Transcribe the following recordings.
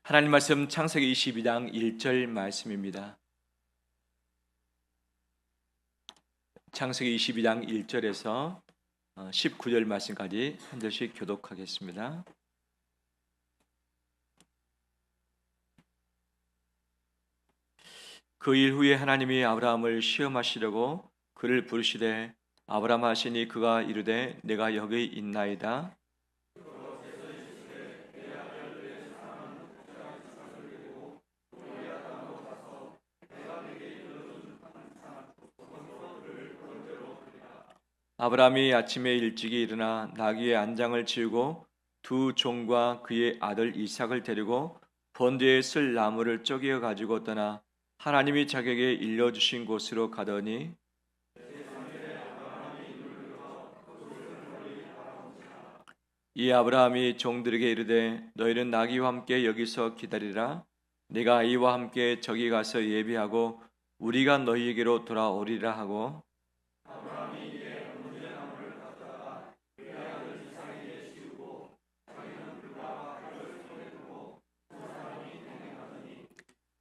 하나님 말씀 창세기 22장 1절 말씀입니다. 창세기 22장 1절에서 19절 말씀까지 한 절씩 교독하겠습니다. 그 일 후에 하나님이 아브라함을 시험하시려고 그를 부르시되 아브라함 하시니 그가 이르되 내가 여기 있나이다. 아브라함이 아침에 일찍이 일어나 나귀의 안장을 치우고 두 종과 그의 아들 이삭을 데리고 번제에 쓸 나무를 쪼개어 가지고 떠나 하나님이 자기에게 일러주신 곳으로 가더니 이 아브라함이 종들에게 이르되 너희는 나귀와 함께 여기서 기다리라. 내가 이와 함께 저기 가서 예비하고 우리가 너희에게로 돌아오리라 하고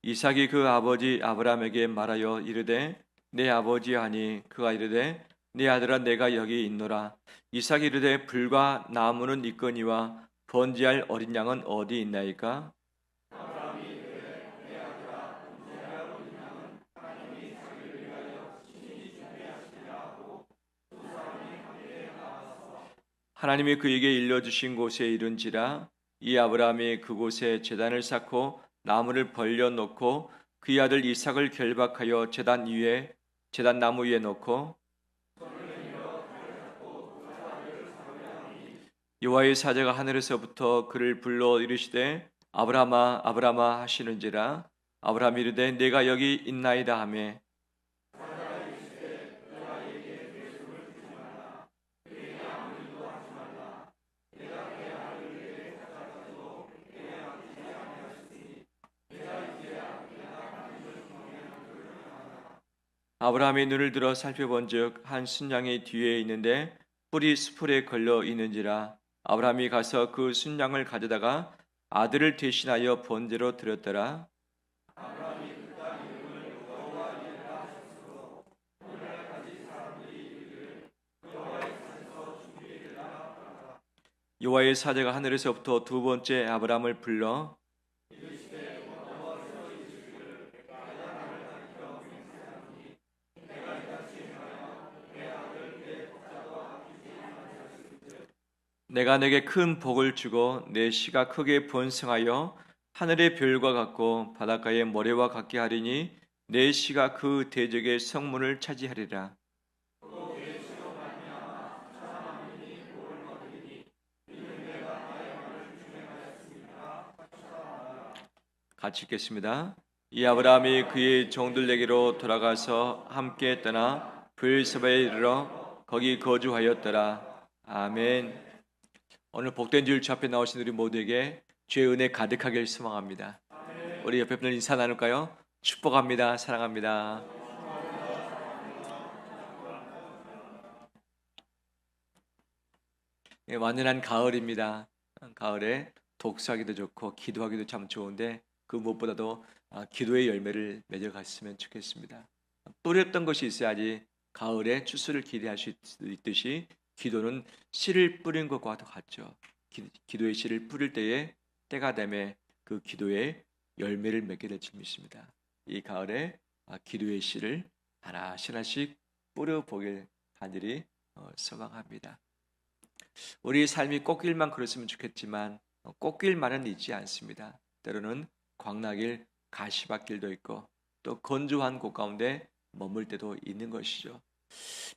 이삭이 그 아버지 아브라함에게 말하여 이르되 내 아버지 하니 그가 이르되 내 아들아 내가 여기 있노라. 이삭이 이르되 불과 나무는 있거니와 번제할 어린 양은 어디 있나이까? 하나님이 그에게 일러주신 곳에 이른지라. 이 아브라함이 그곳에 제단을 쌓고 나무를 벌려놓고 그의 아들 이삭을 결박하여 제단 나무 위에 놓고 여호와의 사자가 하늘에서부터 그를 불러 이르시되 아브라함아 아브라함아 하시는지라. 아브라함이 이르되 내가 여기 있나이다 하매 아브라함이 눈을 들어 살펴본즉 한 순양이 뒤에 있는데 뿔이 수풀에 걸려 있는지라. 아브라함이 가서 그 순양을 가져다가 아들을 대신하여 번제로 드렸더라. 여호와의 사자가 하늘에서부터 두 번째 아브라함을 불러 내가 내게 큰 복을 주고 내 씨가 크게 번성하여 하늘의 별과 같고 바닷가의 모래와 같게 하리니 내 씨가 그 대적의 성문을 차지하리라. 같이 읽겠습니다. 이 아브라함이 그의 종들에게로 돌아가서 함께 떠나 브엘세바에 이르러 거기 거주하였더라. 아멘. 오늘 복된 주일 주 앞에 나오신 우리 모두에게 주의 은혜 가득하길 소망합니다. 우리 옆에 분들 인사 나눌까요? 축복합니다. 사랑합니다. 완연한 가을입니다. 가을에 독서하기도 좋고 기도하기도 참 좋은데 그 무엇보다도 기도의 열매를 맺어갔으면 좋겠습니다. 뿌렸던 것이 있어야지 가을에 추수를 기대할 수 있듯이 기도는 씨를 뿌린 것과 같죠. 기도의 씨를 뿌릴 때에 때가 되면 그 기도의 열매를 맺게 될 줄 믿습니다. 이 가을에 기도의 씨를 하나씩 뿌려보길 간절히 소망합니다. 우리 삶이 꽃길만 그랬으면 좋겠지만 꽃길만은 있지 않습니다. 때로는 광나길, 가시밭길도 있고 또 건조한 곳 가운데 머물 때도 있는 것이죠.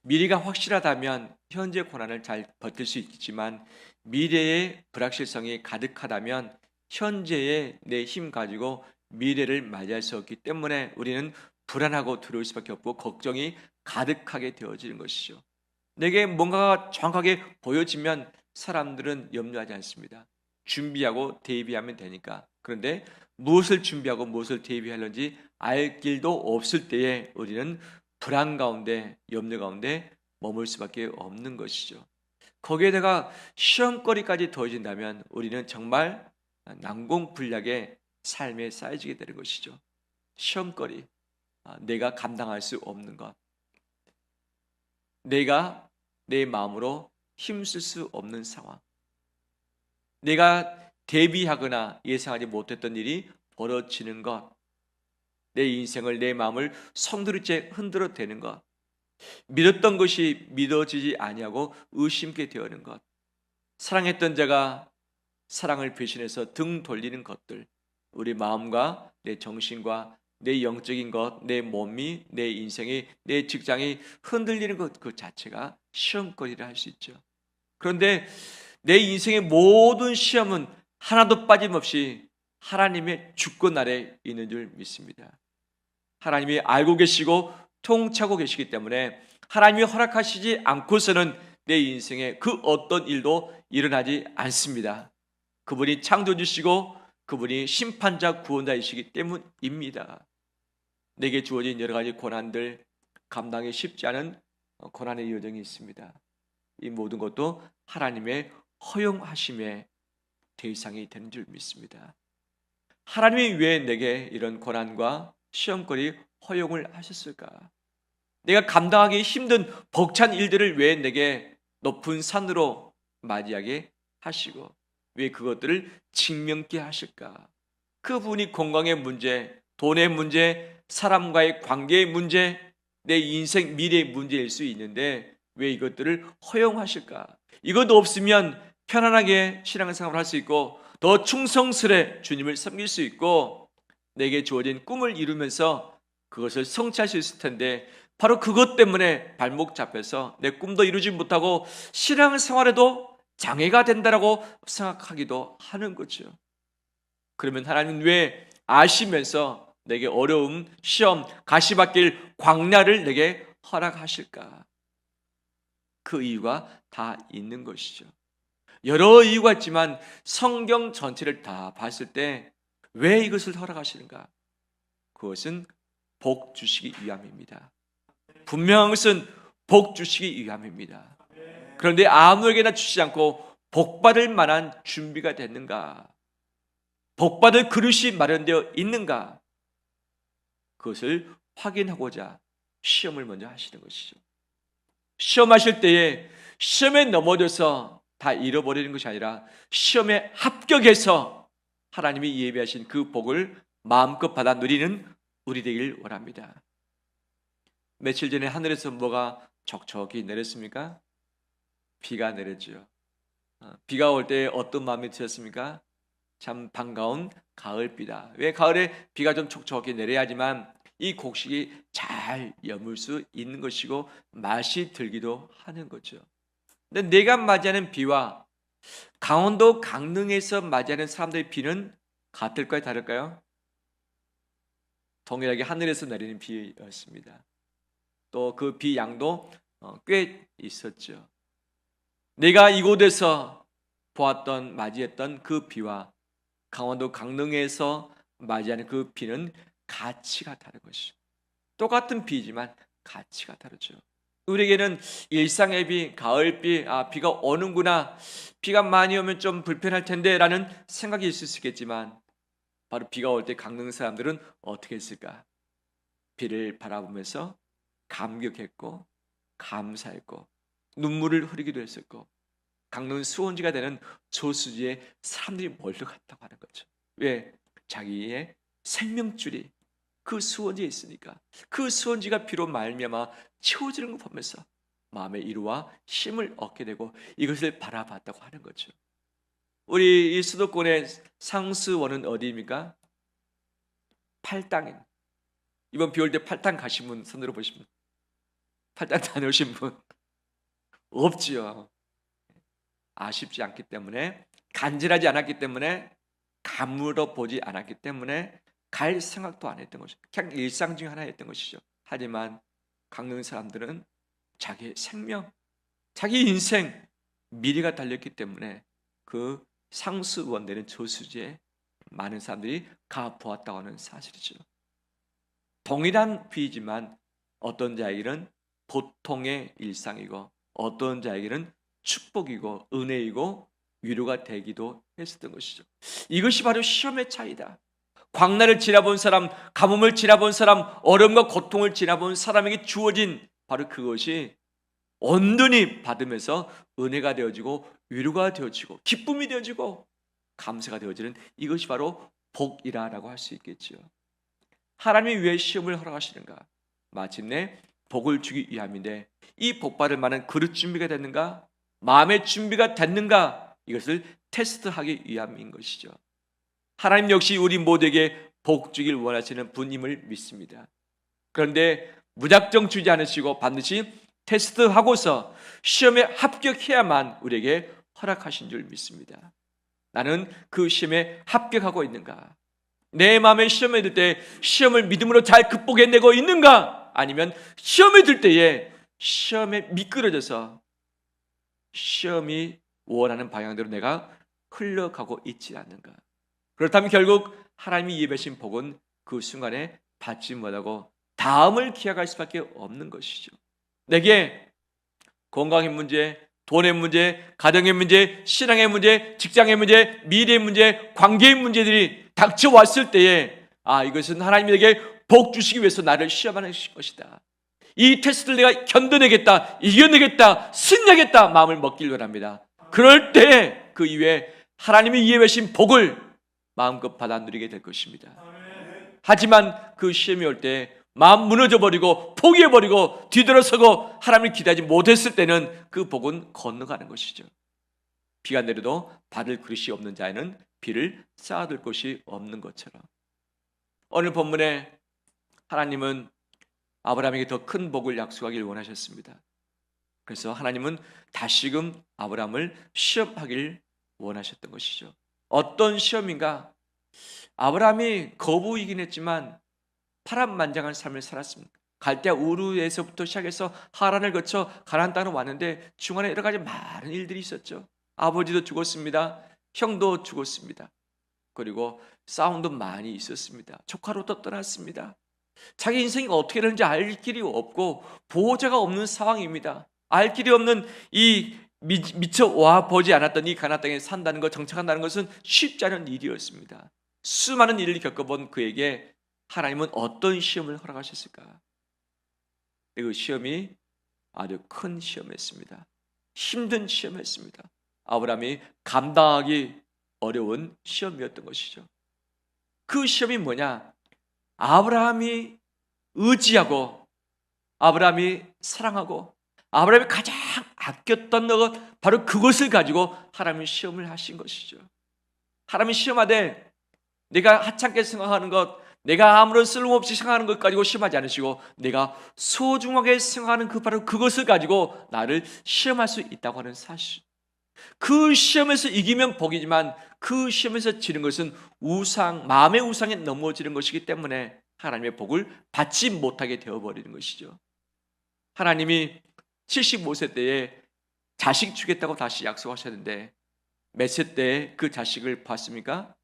미래가 확실하다면 현재 고난을 잘 버틸 수 있지만 미래의 불확실성이 가득하다면 현재의 내 힘 가지고 미래를 맞이할 수 없기 때문에 우리는 불안하고 두려울 수밖에 없고 걱정이 가득하게 되어지는 것이죠. 내게 뭔가가 정확하게 보여지면 사람들은 염려하지 않습니다. 준비하고 대비하면 되니까. 그런데 무엇을 준비하고 무엇을 대비하는지 알 길도 없을 때에 우리는 불안 가운데 염려 가운데 머물 수밖에 없는 것이죠. 거기에다가 시험거리까지 더해진다면 우리는 정말 난공불락의 삶에 쌓여지게 되는 것이죠. 시험거리, 내가 감당할 수 없는 것, 내가 내 마음으로 힘쓸 수 없는 상황, 내가 대비하거나 예상하지 못했던 일이 벌어지는 것, 내 인생을, 내 마음을 성두리째 흔들어대는 것, 믿었던 것이 믿어지지 아니하고 의심케 되어는 것, 사랑했던 자가 사랑을 배신해서 등 돌리는 것들, 우리 마음과 내 정신과 내 영적인 것, 내 몸이, 내 인생이, 내 직장이 흔들리는 것 그 자체가 시험거리라 할 수 있죠. 그런데 내 인생의 모든 시험은 하나도 빠짐없이 하나님의 주권 아래 있는 줄 믿습니다. 하나님이 알고 계시고 통치하고 계시기 때문에 하나님이 허락하시지 않고서는 내 인생에 그 어떤 일도 일어나지 않습니다. 그분이 창조주시고 그분이 심판자 구원자이시기 때문입니다. 내게 주어진 여러 가지 고난들, 감당이 쉽지 않은 고난의 여정이 있습니다. 이 모든 것도 하나님의 허용하심의 대상이 되는 줄 믿습니다. 하나님이 왜 내게 이런 고난과 시험거리 허용을 하셨을까? 내가 감당하기 힘든 벅찬 일들을 왜 내게 높은 산으로 맞이하게 하시고 왜 그것들을 직면케 하실까? 그분이 건강의 문제, 돈의 문제, 사람과의 관계의 문제, 내 인생 미래의 문제일 수 있는데 왜 이것들을 허용하실까? 이것 없으면 편안하게 신앙생활을 할 수 있고 더 충성스레 주님을 섬길 수 있고 내게 주어진 꿈을 이루면서 그것을 성취할 수 있을 텐데 바로 그것 때문에 발목 잡혀서 내 꿈도 이루지 못하고 신앙생활에도 장애가 된다라고 생각하기도 하는 거죠. 그러면 하나님은 왜 아시면서 내게 어려움, 시험, 가시밭길, 광야를 내게 허락하실까? 그 이유가 다 있는 것이죠. 여러 이유가 있지만 성경 전체를 다 봤을 때 왜 이것을 허락하시는가? 그것은 복 주시기 위함입니다. 분명한 것은 복 주시기 위함입니다. 그런데 아무에게나 주시지 않고 복 받을 만한 준비가 됐는가? 복 받을 그릇이 마련되어 있는가? 그것을 확인하고자 시험을 먼저 하시는 것이죠. 시험하실 때에 시험에 넘어져서 다 잃어버리는 것이 아니라 시험에 합격해서 하나님이 예비하신 그 복을 마음껏 받아 누리는 우리 되길 원합니다. 며칠 전에 하늘에서 뭐가 촉촉히 내렸습니까? 비가 내렸죠. 비가 올 때 어떤 마음이 드셨습니까? 참 반가운 가을비다. 왜 가을에 비가 좀 촉촉히 내려야지만 이 곡식이 잘 여물 수 있는 것이고 맛이 들기도 하는 거죠. 근데 내가 맞이하는 비와 강원도 강릉에서 맞이하는 사람들의 비는 같을까요? 다를까요? 동일하게 하늘에서 내리는 비였습니다. 또 그 비 양도 꽤 있었죠. 내가 이곳에서 보았던 맞이했던 그 비와 강원도 강릉에서 맞이하는 그 비는 가치가 다른 것이죠. 똑같은 비지만 가치가 다르죠. 우리에게는 일상의 비, 가을비, 비가 오는구나, 비가 많이 오면 좀 불편할 텐데 라는 생각이 있을 수 있겠지만 바로 비가 올 때 강릉 사람들은 어떻게 했을까? 비를 바라보면서 감격했고 감사했고 눈물을 흐리기도 했었고 강릉 수원지가 되는 저수지에 사람들이 몰려갔다고 하는 거죠. 왜? 자기의 생명줄이 그 수원지에 있으니까 그 수원지가 비로 말미암아 채워지는 걸 보면서 마음의 위로와 힘을 얻게 되고 이것을 바라봤다고 하는 거죠. 우리 이 수도권의 상수원은 어디입니까? 팔당인. 이번 비 올 때 팔당 가신 분 손들어 보시면 팔당 다녀오신 분 없지요. 아쉽지 않기 때문에 간절하지 않았기 때문에 가물어 보지 않았기 때문에 갈 생각도 안 했던 것이죠. 그냥 일상 중 하나였던 것이죠. 하지만 강릉 사람들은 자기의 생명, 자기 인생 미래가 달렸기 때문에 그 상수원되는 저수지에 많은 사람들이 가 보았다고 하는 사실이죠. 동일한 비이지만 어떤 자에게는 보통의 일상이고 어떤 자에게는 축복이고 은혜이고 위로가 되기도 했었던 것이죠. 이것이 바로 시험의 차이다. 광야를 지나본 사람, 가뭄을 지나본 사람, 어려움과 고통을 지나본 사람에게 주어진 바로 그것이 온전히 받으면서 은혜가 되어지고 위로가 되어지고 기쁨이 되어지고 감사가 되어지는 이것이 바로 복이라고 할 수 있겠지요. 하나님이 왜 시험을 허락하시는가? 마침내 복을 주기 위함인데 이 복받을 만한 그릇 준비가 됐는가? 마음의 준비가 됐는가? 이것을 테스트하기 위함인 것이죠. 하나님 역시 우리 모두에게 복 주길 원하시는 분임을 믿습니다. 그런데 무작정 주지 않으시고 반드시 테스트하고서 시험에 합격해야만 우리에게 허락하신 줄 믿습니다. 나는 그 시험에 합격하고 있는가? 내 마음에 시험에 들 때 시험을 믿음으로 잘 극복해내고 있는가? 아니면 시험에 들 때에 시험에 미끄러져서 시험이 원하는 방향대로 내가 흘러가고 있지 않는가? 그렇다면 결국 하나님이 예배하신 복은 그 순간에 받지 못하고 다음을 기약할 수밖에 없는 것이죠. 내게 건강의 문제, 돈의 문제, 가정의 문제, 신앙의 문제, 직장의 문제, 미래의 문제, 관계의 문제들이 닥쳐왔을 때에 이것은 하나님이 내게 복 주시기 위해서 나를 시험하는 것이다. 이 테스트를 내가 견뎌내겠다, 이겨내겠다, 승리하겠다 마음을 먹길 원합니다. 그럴 때 그 이후에 하나님이 예배하신 복을 마음껏 받아 누리게 될 것입니다. 하지만 그 시험이 올 때 마음 무너져버리고 포기해버리고 뒤돌아서고 하나님을 기다리지 못했을 때는 그 복은 건너가는 것이죠. 비가 내려도 받을 그릇이 없는 자에는 비를 쌓아둘 곳이 없는 것처럼 오늘 본문에 하나님은 아브라함에게 더 큰 복을 약속하길 원하셨습니다. 그래서 하나님은 다시금 아브라함을 시험하길 원하셨던 것이죠. 어떤 시험인가? 아브라함이 거부이긴 했지만 파란만장한 삶을 살았습니다. 갈대아 우르에서부터 시작해서 하란을 거쳐 가나안 땅으로 왔는데 중간에 여러 가지 많은 일들이 있었죠. 아버지도 죽었습니다. 형도 죽었습니다. 그리고 싸움도 많이 있었습니다. 조카로도 떠났습니다. 자기 인생이 어떻게 되는지 알 길이 없고 보호자가 없는 상황입니다. 알 길이 없는 이 미처 와보지 않았던 이 가나안 땅에 산다는 것, 정착한다는 것은 쉽지 않은 일이었습니다. 수많은 일을 겪어본 그에게 하나님은 어떤 시험을 허락하셨을까? 그 시험이 아주 큰 시험이었습니다. 힘든 시험이었습니다. 아브라함이 감당하기 어려운 시험이었던 것이죠. 그 시험이 뭐냐? 아브라함이 의지하고 아브라함이 사랑하고 아브라함이 가장 아꼈던 것, 바로 그것을 가지고 하나님이 시험을 하신 것이죠. 하나님이 시험하되 내가 하찮게 생각하는 것, 내가 아무런 쓸모없이 생각하는 것 가지고 시험하지 않으시고 내가 소중하게 생각하는 바로 그것을 가지고 나를 시험할 수 있다고 하는 사실. 그 시험에서 이기면 복이지만 그 시험에서 지는 것은 마음의 우상에 넘어지는 것이기 때문에 하나님의 복을 받지 못하게 되어버리는 것이죠. 하나님이 75세 때에 자식 주겠다고 다시 약속하셨는데 몇 세 때에 그 자식을 봤습니까?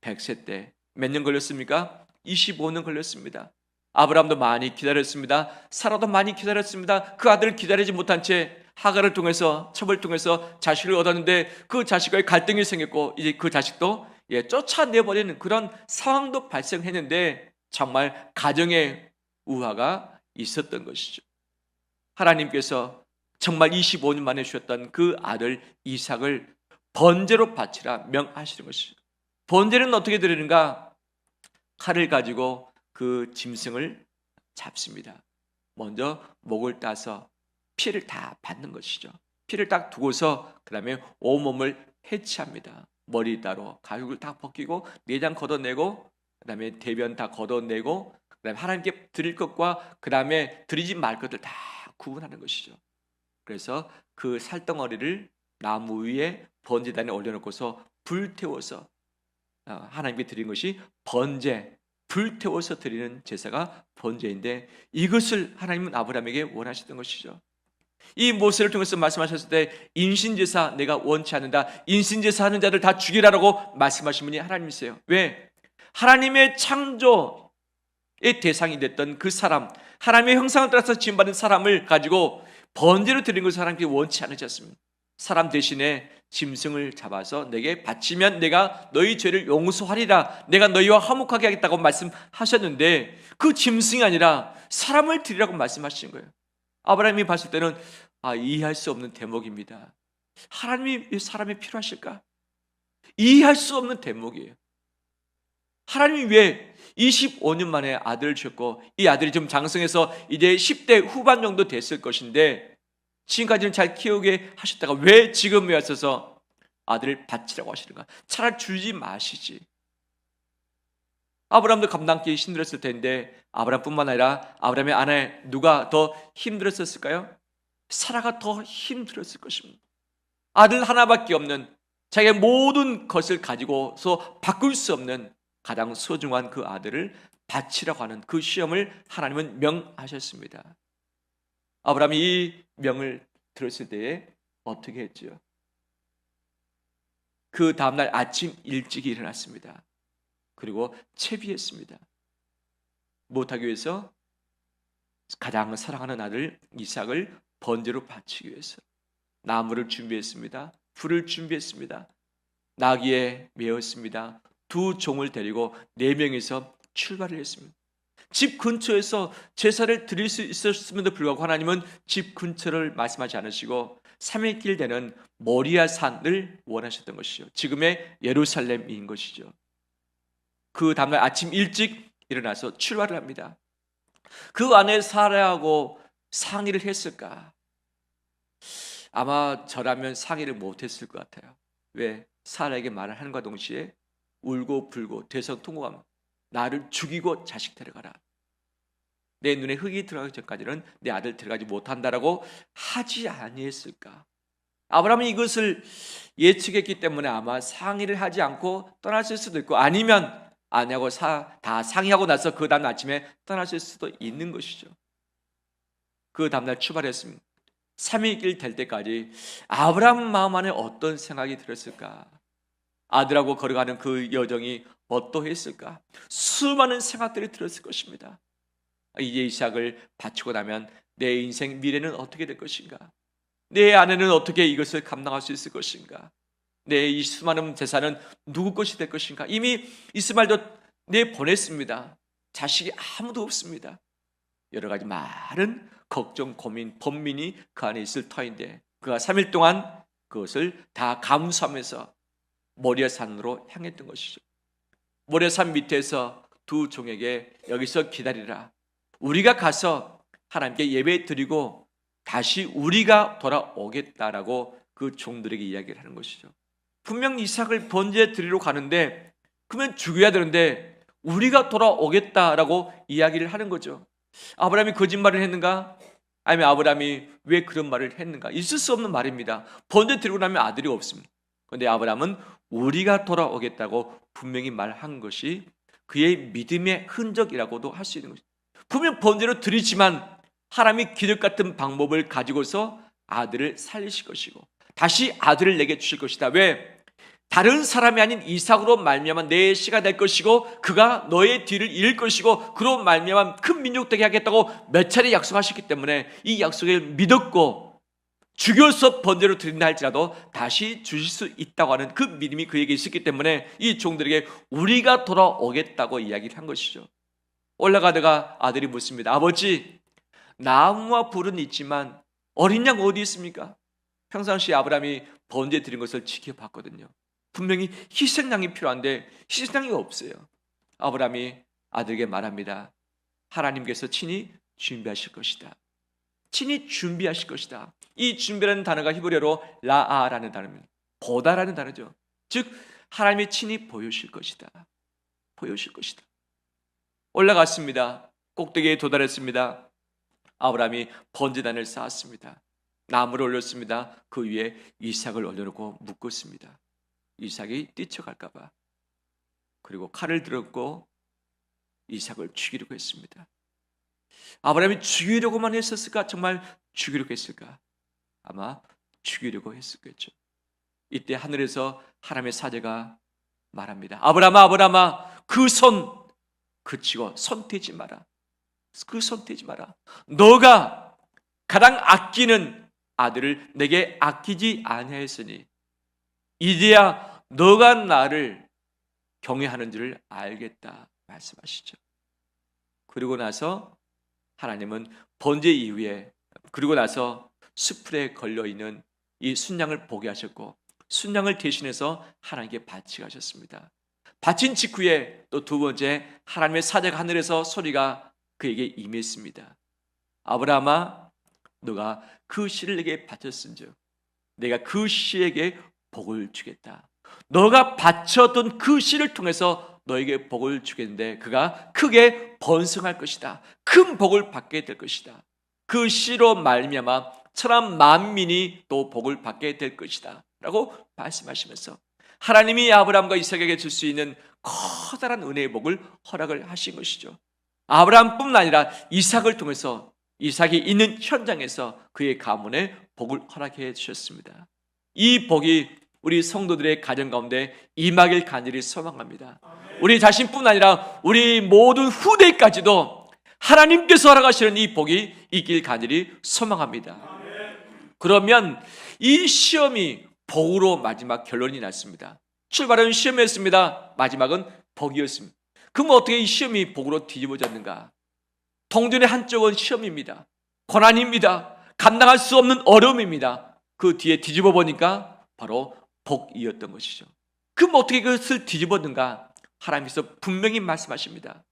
100세 때. 몇 년 걸렸습니까? 25년 걸렸습니다. 아브라함도 많이 기다렸습니다. 사라도 많이 기다렸습니다. 그 아들을 기다리지 못한 채 하갈을 통해서 첩을 통해서 자식을 얻었는데 그 자식과의 갈등이 생겼고 이제 그 자식도 쫓아내버리는 그런 상황도 발생했는데 정말 가정의 우화가 있었던 것이죠. 하나님께서 정말 25년 만에 주셨던 그 아들 이삭을 번제로 바치라 명하시는 것이죠. 번제는 어떻게 드리는가? 칼을 가지고 그 짐승을 잡습니다. 먼저 목을 따서 피를 다 받는 것이죠. 피를 딱 두고서 그 다음에 온몸을 해치합니다. 머리 따로 가죽을 다 벗기고 내장 걷어내고 그 다음에 대변 다 걷어내고 그 다음에 하나님께 드릴 것과 그 다음에 드리지 말 것들 다 구분하는 것이죠. 그래서 그 살덩어리를 나무 위에 번제단에 올려놓고서 불태워서 하나님께 드린 것이 번제, 불태워서 드리는 제사가 번제인데 이것을 하나님은 아브라함에게 원하셨던 것이죠. 이 모세를 통해서 말씀하셨을 때 인신제사 내가 원치 않는다. 인신제사 하는 자들 다 죽이라고 말씀하신 분이 하나님이세요. 왜? 하나님의 창조의 대상이 됐던 그 사람, 하나님의 형상을 따라서 지음받은 사람을 가지고 번제로 드리는 것을 하나님께 원치 않으셨습니다. 사람 대신에 짐승을 잡아서 내게 바치면 내가 너희 죄를 용서하리라. 내가 너희와 화목하게 하겠다고 말씀하셨는데 그 짐승이 아니라 사람을 드리라고 말씀하신 거예요. 아브라함이 봤을 때는 이해할 수 없는 대목입니다. 하나님이 왜 사람이 필요하실까? 이해할 수 없는 대목이에요. 하나님이 왜 25년 만에 아들을 주셨고 이 아들이 좀 장성해서 이제 10대 후반 정도 됐을 것인데 지금까지는 잘 키우게 하셨다가 왜 지금 와서 아들을 바치라고 하시는가? 차라리 주지 마시지. 아브라함도 감당하기 힘들었을 텐데 아브라함뿐만 아니라 아브라함의 아내 누가 더 힘들었을까요? 사라가 더 힘들었을 것입니다. 아들 하나밖에 없는 자기의 모든 것을 가지고서 바꿀 수 없는 가장 소중한 그 아들을 바치라고 하는 그 시험을 하나님은 명하셨습니다. 아브라함이 이 명을 들었을 때에 어떻게 했죠? 그 다음날 아침 일찍 일어났습니다. 그리고 채비했습니다. 못하기 위해서 가장 사랑하는 아들 이삭을 번제로 바치기 위해서 나무를 준비했습니다. 불을 준비했습니다. 나귀에 메었습니다. 두 종을 데리고 4명이서 출발을 했습니다. 집 근처에서 제사를 드릴 수 있었음에도 불구하고 하나님은 집 근처를 말씀하지 않으시고 3일 길 되는 모리아 산을 원하셨던 것이죠. 지금의 예루살렘인 것이죠. 그 다음날 아침 일찍 일어나서 출발을 합니다. 그 안에 사라하고 상의를 했을까? 아마 저라면 상의를 못했을 것 같아요. 왜? 사라에게 말을 하는과 동시에 울고 불고 대성통곡하며 나를 죽이고 자식 데려가라. 내 눈에 흙이 들어가기 전까지는 내 아들 데려가지 못한다라고 하지 아니했을까? 아브라함이 이것을 예측했기 때문에 아마 상의를 하지 않고 떠났을 수도 있고 아니면 아내하고 다 상의하고 나서 그 다음 아침에 떠났을 수도 있는 것이죠. 그 다음날 출발했습니다. 3일 길 될 때까지 아브라함 마음 안에 어떤 생각이 들었을까? 아들하고 걸어가는 그 여정이 어떠했을까? 수많은 생각들이 들었을 것입니다. 이제 이삭을 바치고 나면 내 인생 미래는 어떻게 될 것인가? 내 아내는 어떻게 이것을 감당할 수 있을 것인가? 내 이 수많은 재산은 누구 것이 될 것인가? 이미 이스마엘도 내보냈습니다. 자식이 아무도 없습니다. 여러 가지 많은 걱정, 고민, 번민이 그 안에 있을 터인데 그가 3일 동안 그것을 다 감수하면서 모리아산으로 향했던 것이죠. 모리아산 밑에서 두 종에게 여기서 기다리라. 우리가 가서 하나님께 예배 드리고 다시 우리가 돌아오겠다라고 그 종들에게 이야기를 하는 것이죠. 분명 이삭을 번제 드리러 가는데 그러면 죽여야 되는데 우리가 돌아오겠다라고 이야기를 하는 거죠. 아브라함이 거짓말을 했는가? 아니면 아브라함이 왜 그런 말을 했는가? 있을 수 없는 말입니다. 번제 드리고 나면 아들이 없습니다. 그런데 아브라함은 우리가 돌아오겠다고 분명히 말한 것이 그의 믿음의 흔적이라고도 할 수 있는 것입니다. 분명 번제로 드리지만 하나님이 기적 같은 방법을 가지고서 아들을 살리실 것이고 다시 아들을 내게 주실 것이다. 왜? 다른 사람이 아닌 이삭으로 말미암아 내 씨가 될 것이고 그가 너의 뒤를 이을 것이고 그로 말미암아 큰 민족 되게 하겠다고 몇 차례 약속하셨기 때문에 이 약속을 믿었고 죽여서 번제로 드린다 할지라도 다시 주실 수 있다고 하는 그 믿음이 그에게 있었기 때문에 이 종들에게 우리가 돌아오겠다고 이야기를 한 것이죠. 올라가다가 아들이 묻습니다. 아버지, 나무와 불은 있지만 어린 양 어디 있습니까? 평상시에 아브라함이 번제 드린 것을 지켜봤거든요. 분명히 희생양이 필요한데 희생양이 없어요. 아브라함이 아들에게 말합니다. 하나님께서 친히 준비하실 것이다. 친히 준비하실 것이다. 이 준비라는 단어가 히브리어로 라아라는 단어입니다. 보다라는 단어죠. 즉 하나님이 친히 보여주실 것이다. 보여주실 것이다. 올라갔습니다. 꼭대기에 도달했습니다. 아브라함이 번제단을 쌓았습니다. 나무를 올렸습니다. 그 위에 이삭을 올려놓고 묶었습니다. 이삭이 뛰쳐갈까 봐. 그리고 칼을 들었고 이삭을 죽이려고 했습니다. 아브라함이 죽이려고만 했었을까? 정말 죽이려고 했을까? 아마 죽이려고 했었겠죠. 이때 하늘에서 하나님의 사자가 말합니다. 아브라함아, 아브라함아, 그 손 그치고 손 떼지 마라. 그 손 떼지 마라. 너가 가장 아끼는 아들을 내게 아끼지 아니하였으니 이제야 너가 나를 경외하는 줄을 알겠다 말씀하시죠. 그리고 나서 하나님은 번제 이후에, 그리고 나서 수풀에 걸려있는 이 순양을 보게 하셨고, 순양을 대신해서 하나님께 바치가셨습니다. 바친 직후에 또 두 번째 하나님의 사자가 하늘에서 소리가 그에게 임했습니다. 아브라함아, 너가 그 씨를 내게 바쳤은즉 내가 그 씨에게 복을 주겠다. 너가 바쳤던 그 씨를 통해서 너에게 복을 주겠는데 그가 크게 번성할 것이다. 큰 복을 받게 될 것이다. 그 씨로 말미암아 천한 만민이 또 복을 받게 될 것이다 라고 말씀하시면서 하나님이 아브라함과 이삭에게 줄 수 있는 커다란 은혜의 복을 허락을 하신 것이죠. 아브라함뿐만 아니라 이삭을 통해서 이삭이 있는 현장에서 그의 가문에 복을 허락해 주셨습니다. 이 복이 우리 성도들의 가정 가운데 임하길 간절히 소망합니다. 우리 자신뿐만 아니라 우리 모든 후대까지도 하나님께서 허락하시는 이 복이 있길 간절히 소망합니다. 그러면 이 시험이 복으로 마지막 결론이 났습니다. 출발은 시험이었습니다. 마지막은 복이었습니다. 그럼 어떻게 이 시험이 복으로 뒤집어졌는가? 동전의 한쪽은 시험입니다. 고난입니다. 감당할 수 없는 어려움입니다. 그 뒤에 뒤집어 보니까 바로 복이었던 것이죠. 그럼 어떻게 그것을 뒤집었는가? 하나님께서 분명히 말씀하십니다.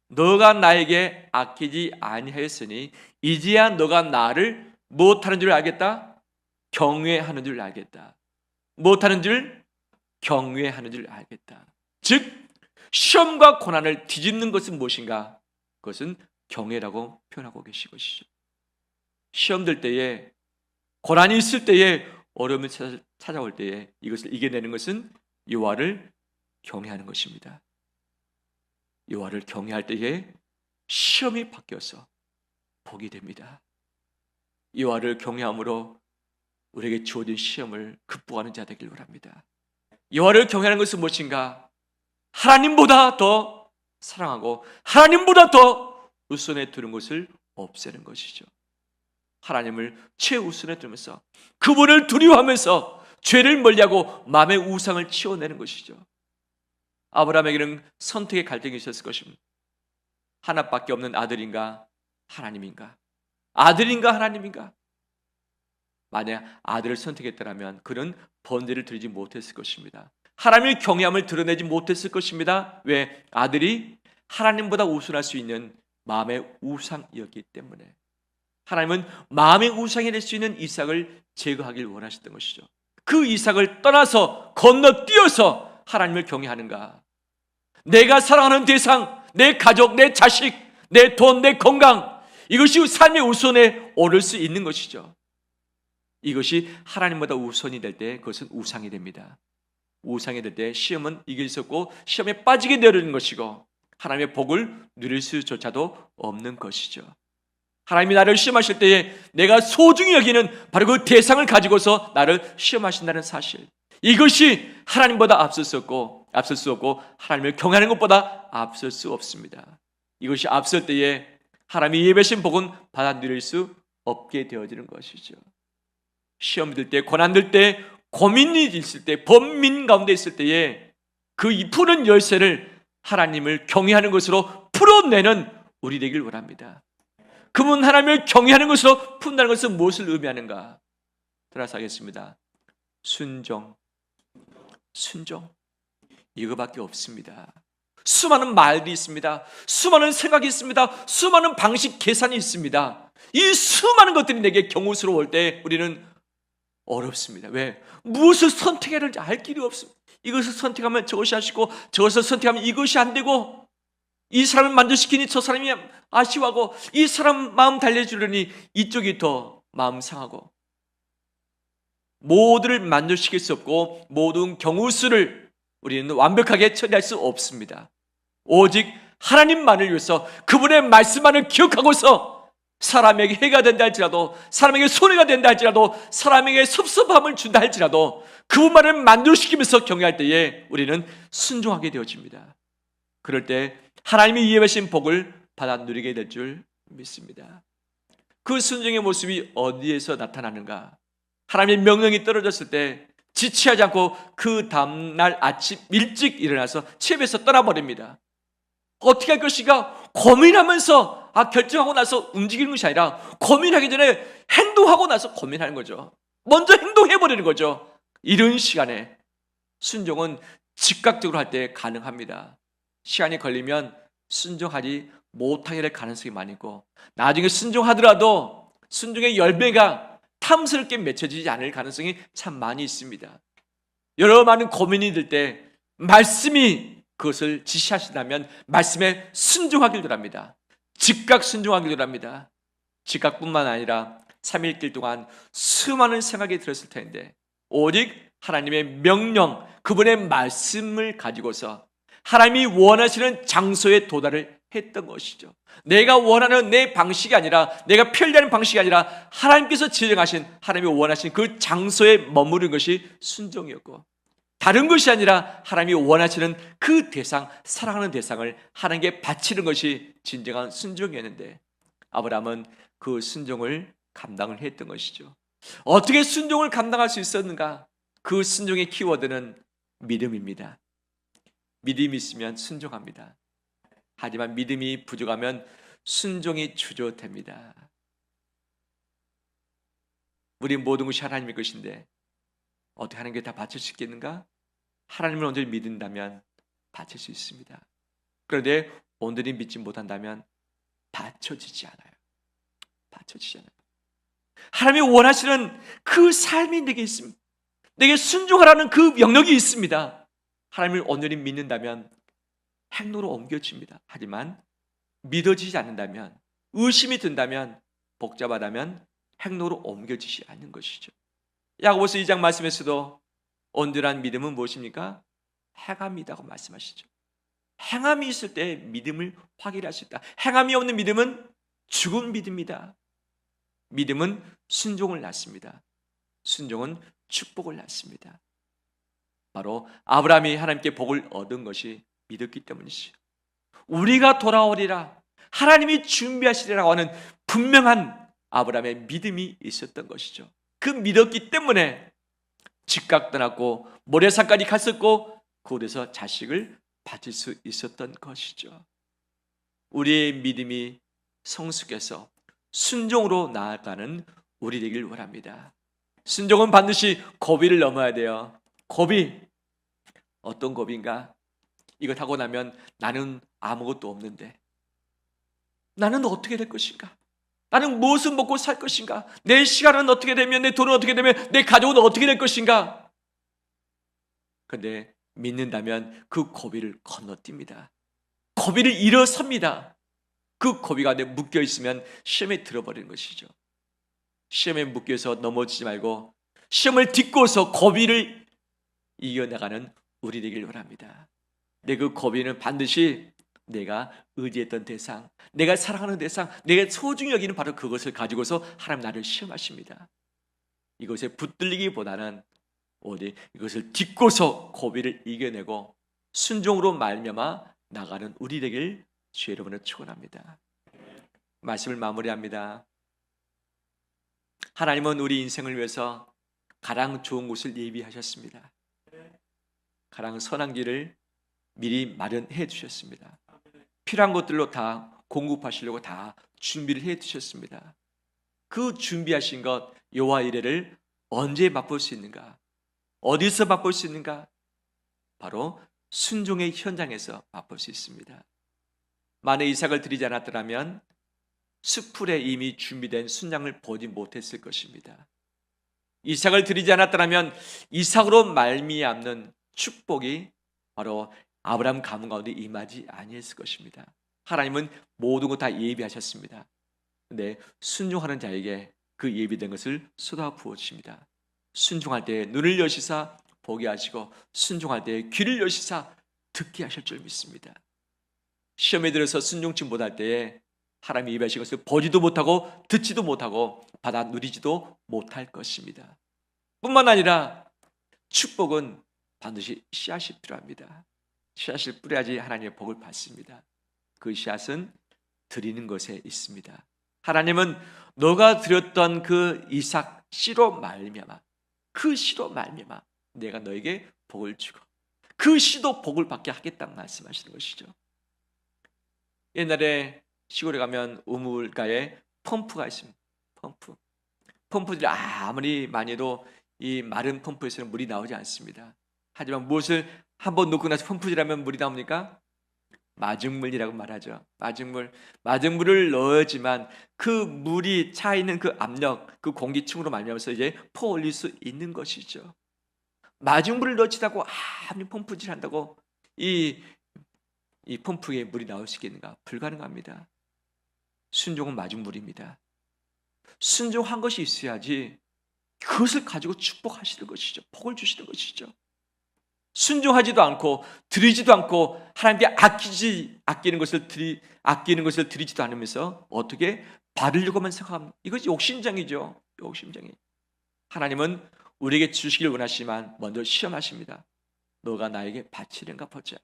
너가 나에게 아끼지 아니하였으니 이제야 너가 나를 무엇하는 줄 알겠다? 경외하는 줄 알겠다. 무엇하는 줄? 경외하는 줄 알겠다. 즉 시험과 고난을 뒤집는 것은 무엇인가? 그것은 경외라고 표현하고 계신 것이죠. 시험 들 때에, 고난이 있을 때에, 어려움이 찾아올 때에 이것을 이겨내는 것은 여호와를 경외하는 것입니다. 여호와를 경외할 때에 시험이 바뀌어서 복이 됩니다. 여호와를 경외함으로 우리에게 주어진 시험을 극복하는 자 되길 바랍니다. 여호와를 경외하는 것은 무엇인가? 하나님보다 더 사랑하고 하나님보다 더 우선에 두는 것을 없애는 것이죠. 하나님을 최우선에 두면서 그분을 두려워하면서 죄를 멀리하고 마음의 우상을 치워내는 것이죠. 아브라함에게는 선택의 갈등이 있었을 것입니다. 하나밖에 없는 아들인가 하나님인가? 아들인가 하나님인가? 만약 아들을 선택했더라면 그는 번제를 드리지 못했을 것입니다. 하나님의 경외함을 드러내지 못했을 것입니다. 왜? 아들이 하나님보다 우선할 수 있는 마음의 우상이었기 때문에. 하나님은 마음의 우상이 될 수 있는 이삭을 제거하길 원하셨던 것이죠. 그 이삭을 떠나서 건너뛰어서 하나님을 경외하는가? 내가 사랑하는 대상, 내 가족, 내 자식, 내 돈, 내 건강, 이것이 삶의 우선에 오를 수 있는 것이죠. 이것이 하나님보다 우선이 될 때 그것은 우상이 됩니다. 우상이 될 때 시험은 이길 수 없고 시험에 빠지게 되는 것이고 하나님의 복을 누릴 수조차도 없는 것이죠. 하나님이 나를 시험하실 때에 내가 소중히 여기는 바로 그 대상을 가지고서 나를 시험하신다는 사실, 이것이 하나님보다 앞설 수 없고 하나님을 경외하는 것보다 앞설 수 없습니다. 이것이 앞설 때에 하나님이 예배신 복은 받아 누릴 수 없게 되어지는 것이죠. 시험 들 때, 고난 들 때, 고민이 있을 때, 번민 가운데 있을 때에 그 푸른 열쇠를 하나님을 경외하는 것으로 풀어내는 우리 되길 원합니다. 그분 하나님을 경외하는 것으로 푼다는 것은 무엇을 의미하는가? 따라서 하겠습니다. 순종. 이거밖에 없습니다. 수많은 말이 있습니다. 수많은 생각이 있습니다. 수많은 방식, 계산이 있습니다. 이 수많은 것들이 내게 경우스러울 때 우리는 어렵습니다. 왜? 무엇을 선택해야 할지 알 길이 없습니다. 이것을 선택하면 저것이 하시고 저것을 선택하면 이것이 안 되고, 이 사람을 만족시키니 저 사람이 아쉬워하고, 이 사람 마음 달래주려니 이쪽이 더 마음 상하고, 모두를 만족시킬 수 없고 모든 경우수를 우리는 완벽하게 처리할 수 없습니다. 오직 하나님만을 위해서 그분의 말씀만을 기억하고서 사람에게 해가 된다 할지라도, 사람에게 손해가 된다 할지라도, 사람에게 섭섭함을 준다 할지라도 그분만을 만족시키면서 경외할 때에 우리는 순종하게 되어집니다. 그럴 때 하나님이 예배하신 복을 받아 누리게 될 줄 믿습니다. 그 순종의 모습이 어디에서 나타나는가? 하나님의 명령이 떨어졌을 때 지체하지 않고 그 다음날 아침 일찍 일어나서 집에서 떠나버립니다. 어떻게 할 것인가 고민하면서 결정하고 나서 움직이는 것이 아니라 고민하기 전에 행동하고 나서 고민하는 거죠. 먼저 행동해버리는 거죠. 이런 시간에 순종은 즉각적으로 할 때 가능합니다. 시간이 걸리면 순종하지 못하게 될 가능성이 많이 있고, 나중에 순종하더라도 순종의 열매가 탐스럽게 맺혀지지 않을 가능성이 참 많이 있습니다. 여러 많은 고민이 들 때 말씀이 그것을 지시하신다면 말씀에 순종하길 바랍니다. 즉각 순종하길 바랍니다. 즉각뿐만 아니라 3일길 동안 수많은 생각이 들었을 텐데 오직 하나님의 명령, 그분의 말씀을 가지고서 하나님이 원하시는 장소에 도달을 했던 것이죠. 내가 원하는 내 방식이 아니라, 내가 편리한 방식이 아니라 하나님께서 지정하신, 하나님이 원하신 그 장소에 머무른 것이 순종이었고, 다른 것이 아니라 하나님이 원하시는 그 대상, 사랑하는 대상을 하나님께 바치는 것이 진정한 순종이었는데 아브라함은 그 순종을 감당을 했던 것이죠. 어떻게 순종을 감당할 수 있었는가? 그 순종의 키워드는 믿음입니다. 믿음이 있으면 순종합니다. 하지만 믿음이 부족하면 순종이 주저됩니다. 우리 모든 것이 하나님의 것인데 어떻게 하나님께 다 바칠 수 있겠는가? 하나님을 온전히 믿는다면 바칠 수 있습니다. 그런데 온전히 믿지 못한다면 받쳐지지 않아요. 받쳐지지 않아요. 하나님이 원하시는 그 삶이 내게 있습니다. 내게 순종하라는 그 영역이 있습니다. 하나님을 온전히 믿는다면 행동으로 옮겨집니다. 하지만 믿어지지 않는다면, 의심이 든다면, 복잡하다면 행동으로 옮겨지지 않는 것이죠. 야고보서 2장 말씀에서도 온전한 믿음은 무엇입니까? 행함이 있다고 말씀하시죠. 행함이 있을 때 믿음을 확인할 수 있다. 행함이 없는 믿음은 죽은 믿음이다. 믿음은 순종을 낳습니다. 순종은 축복을 낳습니다. 바로 아브라함이 하나님께 복을 얻은 것이 믿었기 때문이죠. 우리가 돌아오리라, 하나님이 준비하시리라고 하는 분명한 아브라함의 믿음이 있었던 것이죠. 그 믿었기 때문에 즉각 떠났고 모레산까지 갔었고 그곳에서 자식을 받을 수 있었던 것이죠. 우리의 믿음이 성숙해서 순종으로 나아가는 우리 되길 원합니다. 순종은 반드시 고비를 넘어야 돼요. 고비, 어떤 고비인가? 이거 타고 나면 나는 아무것도 없는데 나는 어떻게 될 것인가? 나는 무엇을 먹고 살 것인가? 내 시간은 어떻게 되면, 내 돈은 어떻게 되면, 내 가족은 어떻게 될 것인가? 그런데 믿는다면 그 고비를 건너뜁니다. 고비를 일어섭니다. 그 고비가 안에 묶여 있으면 시험에 들어버리는 것이죠. 시험에 묶여서 넘어지지 말고 시험을 딛고서 고비를 이겨나가는 우리 되길 바랍니다. 내 그 고비는 반드시 내가 의지했던 대상, 내가 사랑하는 대상, 내가 소중히 여기는 바로 그것을 가지고서 하나님 나를 시험하십니다. 이것에 붙들리기보다는 오직 이것을 딛고서 고비를 이겨내고 순종으로 말미암아 나가는 우리 되길 주의 이름으로 축원합니다. 말씀을 마무리합니다. 하나님은 우리 인생을 위해서 가장 좋은 곳을 예비하셨습니다. 가장 선한 길을 미리 마련해 주셨습니다. 필요한 것들로 다 공급하시려고 다 준비를 해 두셨습니다. 그 준비하신 것 여호와 이레를 언제 맛볼 수 있는가? 어디서 맛볼 수 있는가? 바로 순종의 현장에서 맛볼 수 있습니다. 만약 이삭을 드리지 않았더라면 수풀에 이미 준비된 순양을 보지 못했을 것입니다. 이삭을 드리지 않았더라면 이삭으로 말미암는 축복이 바로 아브라함 가문 가운데 임하지 아니했을 것입니다. 하나님은 모든 것 다 예비하셨습니다. 그런데 순종하는 자에게 그 예비된 것을 쏟아 부어주십니다. 순종할 때 눈을 여시사 보게 하시고 순종할 때 귀를 여시사 듣게 하실 줄 믿습니다. 시험에 들어서 순종치 못할 때에 하나님이 예비하신 것을 보지도 못하고 듣지도 못하고 받아 누리지도 못할 것입니다. 뿐만 아니라 축복은 반드시 씨앗이 필요합니다. 씨앗을 뿌려야지 하나님의 복을 받습니다. 그 씨앗은 드리는 것에 있습니다. 하나님은 너가 드렸던 그 이삭 씨로 말미암아, 그 씨로 말미암아 내가 너에게 복을 주고 그 씨도 복을 받게 하겠다는 말씀하시는 것이죠. 옛날에 시골에 가면 우물가에 펌프가 있습니다. 펌프들이 아무리 많이 해도 이 마른 펌프에서는 물이 나오지 않습니다. 하지만 무엇을 한번 놓고 나서 펌프질하면 물이 나옵니까? 마중물이라고 말하죠. 마중물을 넣어야지만 그 물이 차 있는 그 압력, 그 공기층으로 말미암아서 이제 퍼 올릴 수 있는 것이죠. 마중물을 넣지다고 아무리 펌프질한다고 이 펌프에 물이 나올 수 있겠는가? 불가능합니다. 순종은 마중물입니다. 순종한 것이 있어야지 그것을 가지고 축복하시는 것이죠. 복을 주시는 것이죠. 순종하지도 않고 드리지도 않고 하나님께 아끼는 것을 드리지도 않으면서 어떻게 받으려고만 생각합니다. 이것이 욕심쟁이죠. 욕심쟁이. 하나님은 우리에게 주시길 원하시지만 먼저 시험하십니다. 너가 나에게 바치는가 보자.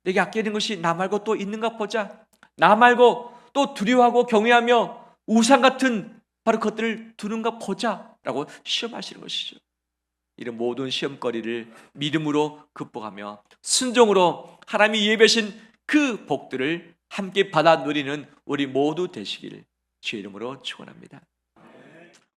내게 아끼는 것이 나 말고 또 있는가 보자. 나 말고 또 두려워하고 경외하며 우상 같은 바로 그것들을 두는가 보자 라고 시험하시는 것이죠. 이런 모든 시험거리를 믿음으로 극복하며 순종으로 하나님이 예배하신 그 복들을 함께 받아 누리는 우리 모두 되시기를 주의 이름으로 축원합니다.